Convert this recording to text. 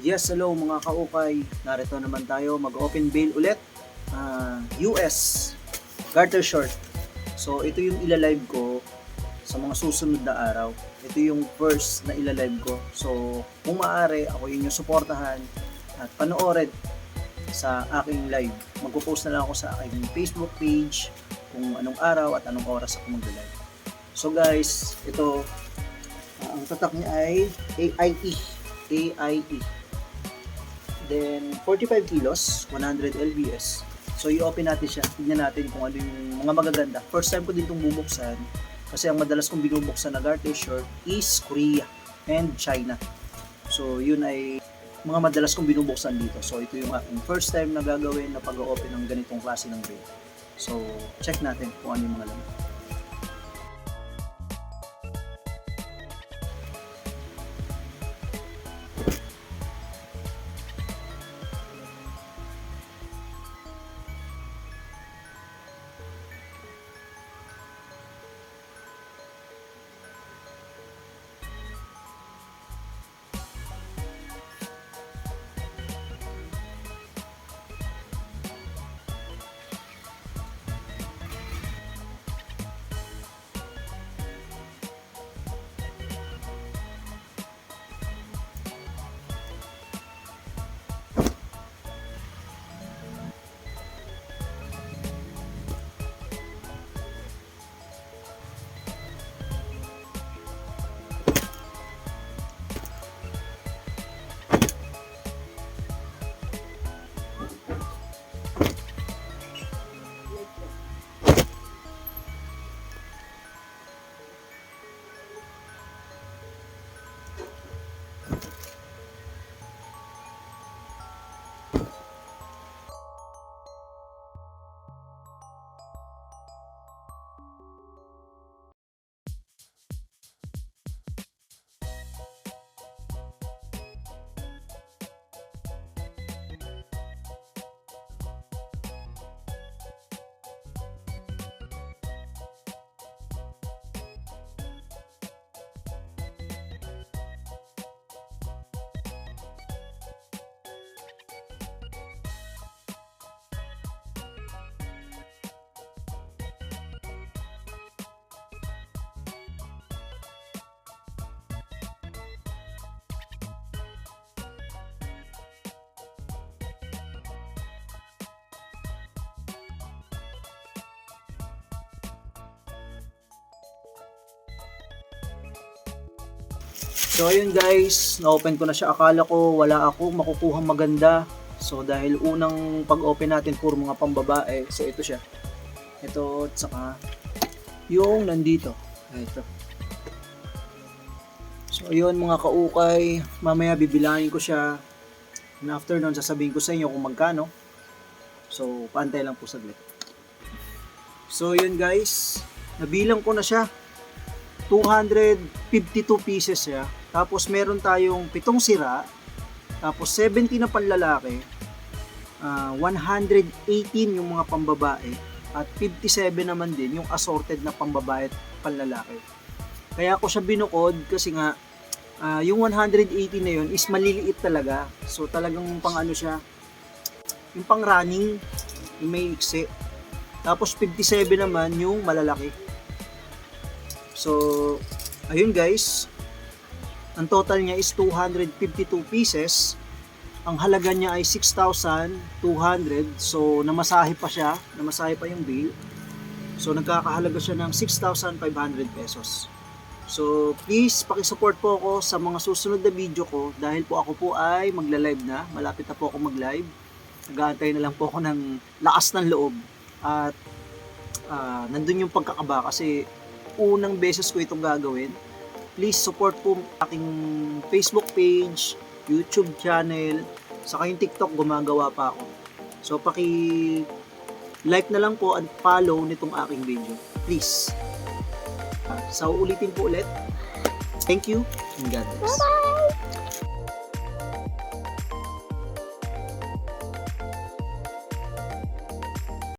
Yes, hello mga kaukay. Narito naman tayo mag-open bail ulit. US Garter Short. So ito yung ilalive ko sa mga susunod na araw. Ito yung first na ilalive ko. So kung maaari, ako yun yung suportahan at panoorin sa aking live. Magpo-post na lang ako sa aking Facebook page kung anong araw at anong oras ako mag-live. So guys, ito ang tatak niya ay AIE. AIE. Then 45 kilos, 100 lbs. So i-open natin siya. Tignan natin kung ano yung mga magaganda. First time ko din itong bubuksan kasi ang madalas kong binubuksan na garter short is Korea and China. So yun ay mga madalas kong binubuksan dito. So ito yung aking first time na gagawin na pag-open ng ganitong klase ng bail. So check natin kung ano yung mga laman. So ayun guys, na-open ko na siya. Akala ko wala ako makukuhang maganda. So dahil unang pag-open natin puro mga pambabae. So ito siya. Ito at saka yung nandito. Ito. So ayun mga kaukay, mamaya bibilangin ko siya. And after nun, sasabihin ko sa inyo kung magkano. So paantay lang po saglit. So yun guys, nabilang ko na siya. 252 pieces siya. Tapos meron tayong 7 sira. Tapos 70 na panlalaki. 118 yung mga pambabae. At 57 naman din yung assorted na pambabae at panlalaki. Kaya ako siya binukod kasi nga yung 180 na yun is maliliit talaga. So talagang pang ano siya, yung pang running, yung may iksi. Tapos 57 naman yung malalaki. So ayun guys, ang total niya is 252 pieces. Ang halaga niya ay 6,200. So namasahe pa siya, namasahe pa yung bill. So nagkakahalaga siya ng 6,500 pesos. So please paki-support po ako sa mga susunod na video ko dahil po ako po ay magla-live na. Malapit na po ako mag-live. Nag-aantay na lang po ako ng lakas ng loob. At nandun yung pagkakaba kasi unang beses ko itong gagawin. Please support po aking Facebook page, YouTube channel, saka yung TikTok gumagawa pa ako. So paki-like na lang po at follow nitong aking video. Please. So ulitin po ulit. Thank you and God bless. Bye-bye!